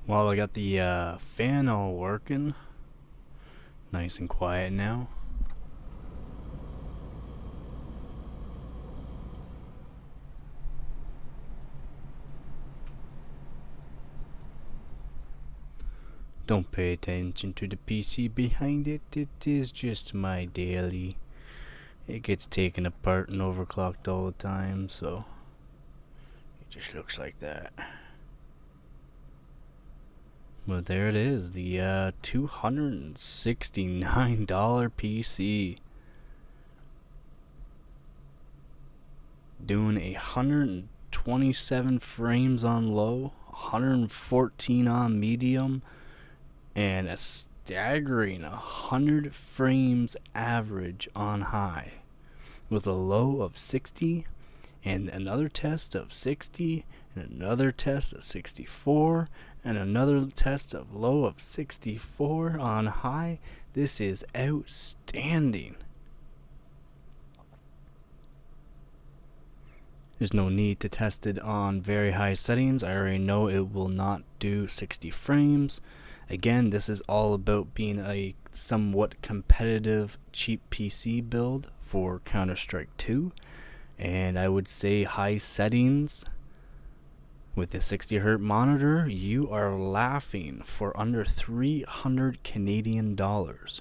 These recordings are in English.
Well, I got the fan all working. Nice and quiet now. Don't pay attention to the PC behind it. It is just my daily. It gets taken apart and overclocked all the time, so it just looks like that. Well, there it is, the $269 PC. Doing 127 frames on low, 114 on medium, and a staggering 100 frames average on high, with a low of 60 and another test of 60 and another test of 64 and another test of low of 64 on high. This is outstanding. There's no need to test it on very high settings. I already know it will not do 60 frames. Again, this is all about being a somewhat competitive cheap PC build for Counter-Strike 2. And I would say high settings with a 60Hz monitor, you are laughing for under 300 Canadian dollars.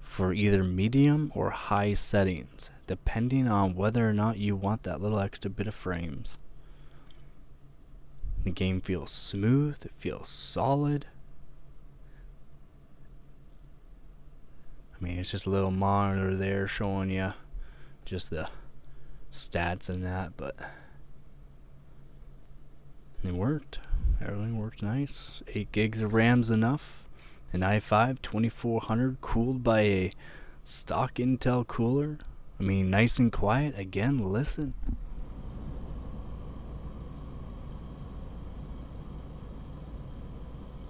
For either medium or high settings, depending on whether or not you want that little extra bit of frames. The game feels smooth, it feels solid. I mean, it's just a little monitor there showing you just the stats and that, but it worked. Everything worked nice. 8 gigs of RAM's enough. An i5 2400 cooled by a stock Intel cooler. I mean, nice and quiet. Again, listen.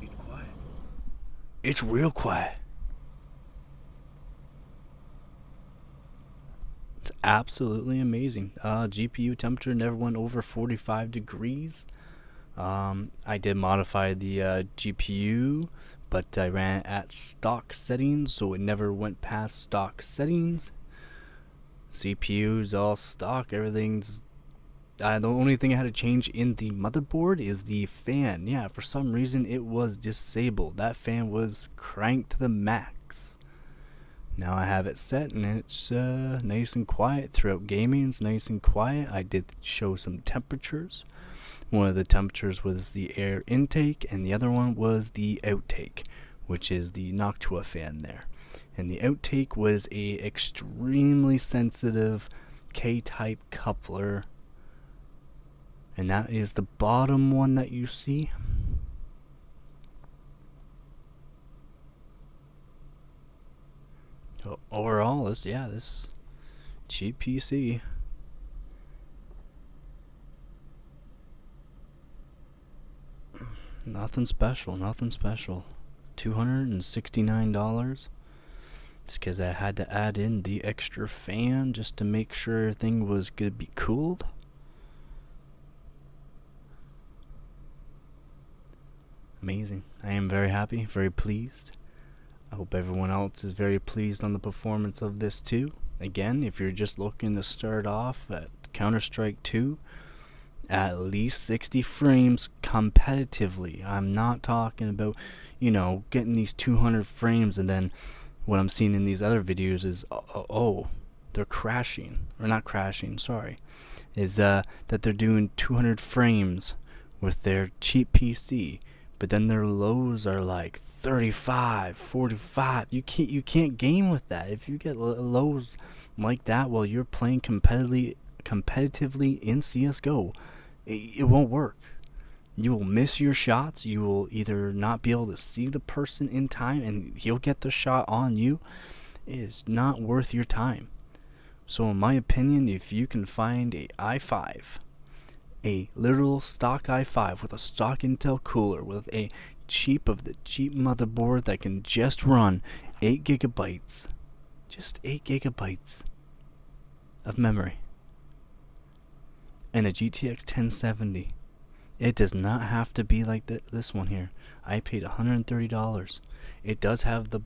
It's quiet. It's real quiet. It's absolutely amazing. GPU temperature never went over 45 degrees. I did modify the GPU, but I ran it at stock settings, so it never went past stock settings. CPU's all stock, everything's... the only thing I had to change in the motherboard is the fan. Yeah, for some reason it was disabled. That fan was cranked to the max. Now I have it set and it's nice and quiet throughout gaming. It's nice and quiet. I did show some temperatures. One of the temperatures was the air intake and the other one was the outtake, which is the Noctua fan there. And the outtake was a extremely sensitive K-type coupler, and that is the bottom one that you see. So overall, this cheap PC. Nothing special, nothing special. $269. It's because I had to add in the extra fan just to make sure everything was going to be cooled. Amazing. I am very happy, very pleased. I hope everyone else is very pleased on the performance of this too. Again, if you're just looking to start off at Counter-Strike 2, at least 60 frames competitively. I'm not talking about, getting these 200 frames and then what I'm seeing in these other videos is, they're crashing. Or not crashing, sorry. Is that they're doing 200 frames with their cheap PC, but then their lows are like 35, 45. You can't game with that. If you get lows like that while you're playing competitively in CSGO, it won't work. You will miss your shots. You will either not be able to see the person in time and he'll get the shot on you. It is not worth your time. So in my opinion, if you can find a i5, a literal stock i5 with a stock Intel cooler, with a cheap motherboard that can just run 8 gigabytes, just 8 gigabytes of memory, and a GTX 1070. It does not have to be like this one here. I paid $130. It does have the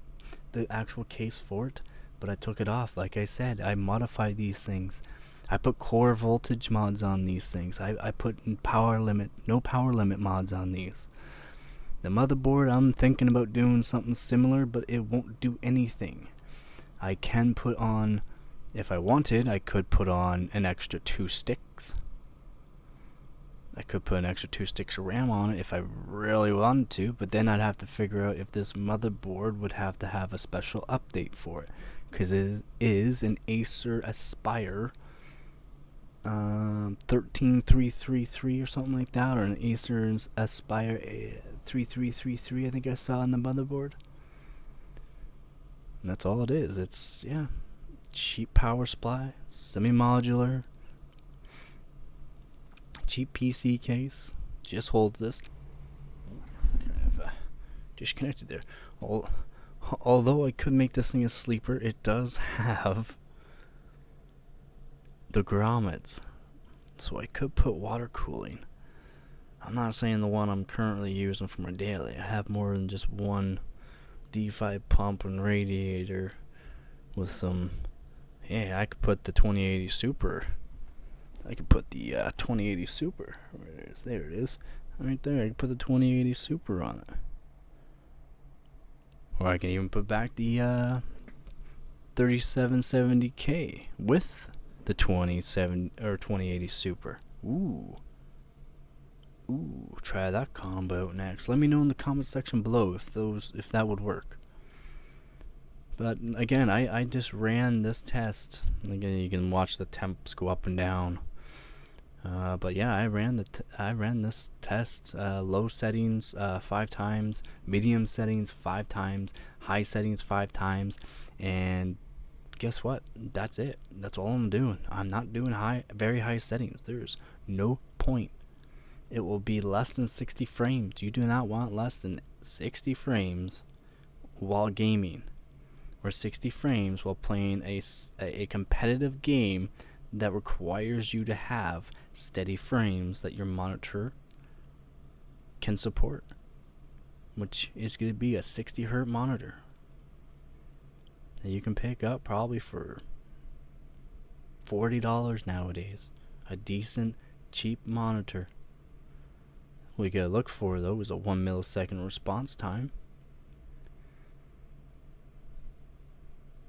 actual case for it, but I took it off. Like I said, I modified these things. I put core voltage mods on these things. I put no power limit mods on these. The motherboard, I'm thinking about doing something similar, but it won't do anything. I can put on, if I wanted, I could put on an extra 2 sticks. I could put an extra 2 sticks of RAM on it if I really wanted to, but then I'd have to figure out if this motherboard would have to have a special update for it, because it is an Acer Aspire 13333 or something like that, or an Acer Aspire 3333 I think I saw on the motherboard. And that's all it is. It's, yeah, cheap power supply, semi-modular, cheap PC case, just holds this. Kind of disconnected there. Although I could make this thing a sleeper, it does have the grommets, so I could put water cooling. I'm not saying the one I'm currently using for my daily. I have more than just one D5 pump and radiator with some. Yeah, I could put the 2080 Super. I could put the 2080 Super. There it is. Right there. I could put the 2080 Super on it. Or I can even put back the 3770K with the 2080 Super. Ooh, try that combo out next. Let me know in the comment section below if that would work. But again, I just ran this test. Again, you can watch the temps go up and down. But yeah, I ran this test. Low settings 5 times, medium settings 5 times, high settings 5 times, and guess what? That's it. That's all I'm doing. I'm not doing very high settings. There's no point. It will be less than 60 frames. You do not want less than 60 frames while gaming, or 60 frames while playing a competitive game that requires you to have steady frames that your monitor can support, which is going to be a 60 hertz monitor that you can pick up probably for $40 nowadays. A decent, cheap monitor. What you gotta look for though is a 1 millisecond response time.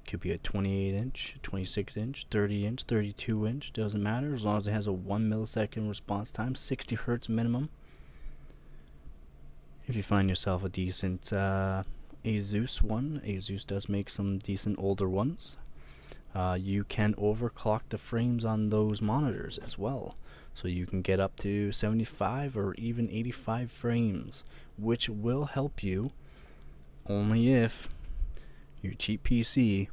Could be a 28 inch, 26 inch, 30 inch, 32 inch, doesn't matter, as long as it has a 1 millisecond response time, 60 hertz minimum. If you find yourself a decent Asus one, Asus does make some decent older ones. You can overclock the frames on those monitors as well, so you can get up to 75 or even 85 frames, which will help you only if your cheap PC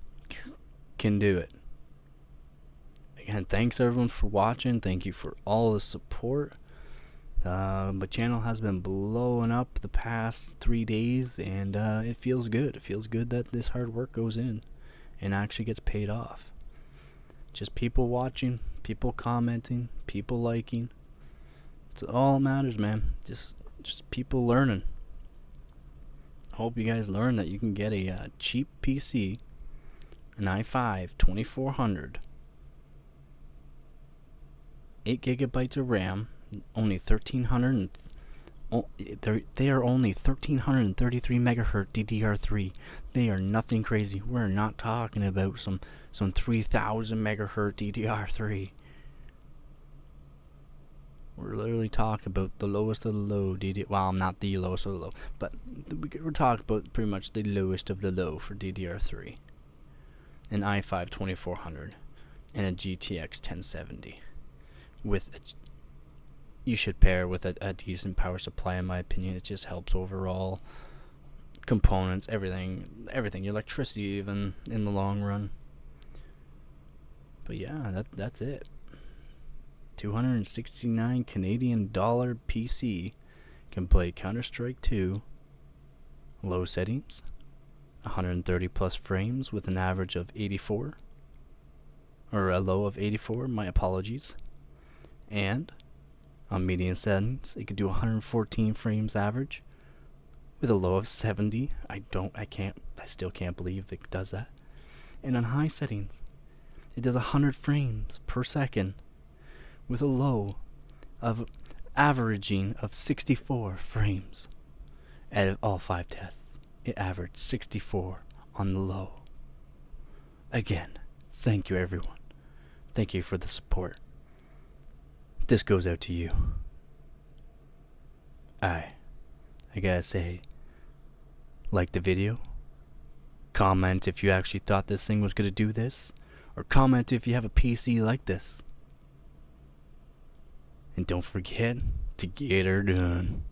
can do it. Again, thanks everyone for watching. Thank you for all the support. My channel has been blowing up the past 3 days, and it feels good. It feels good that this hard work goes in and actually gets paid off. Just people watching, people commenting, people liking. It's all that matters, man. Just people learning. Hope you guys learn that you can get a cheap PC, an i5 2400, 8 gigabytes of RAM, only 1300. They are only 1333 megahertz DDR3. They are nothing crazy. We're not talking about some 3000 megahertz DDR3. We're literally talking about the lowest of the low well, not the lowest of the low, but we're talking about pretty much the lowest of the low for DDR3. An i5 2400 and a GTX 1070 with you should pair with a decent power supply, in my opinion. It just helps overall. Components, everything, your electricity even in the long run. But yeah, that's it. $269 Canadian dollar PC can play Counter-Strike 2, low settings, 130 plus frames with an average of 84, or a low of 84, my apologies. And on median settings, it could do 114 frames average with a low of 70. I still can't believe it does that. And on high settings, it does 100 frames per second with a low of averaging of 64 frames. Out of all 5 tests, it averaged 64 on the low. Again, thank you everyone. Thank you for the support. This goes out to you. I gotta say, like the video, comment if you actually thought this thing was gonna do this, or comment if you have a PC like this. And don't forget to get her done.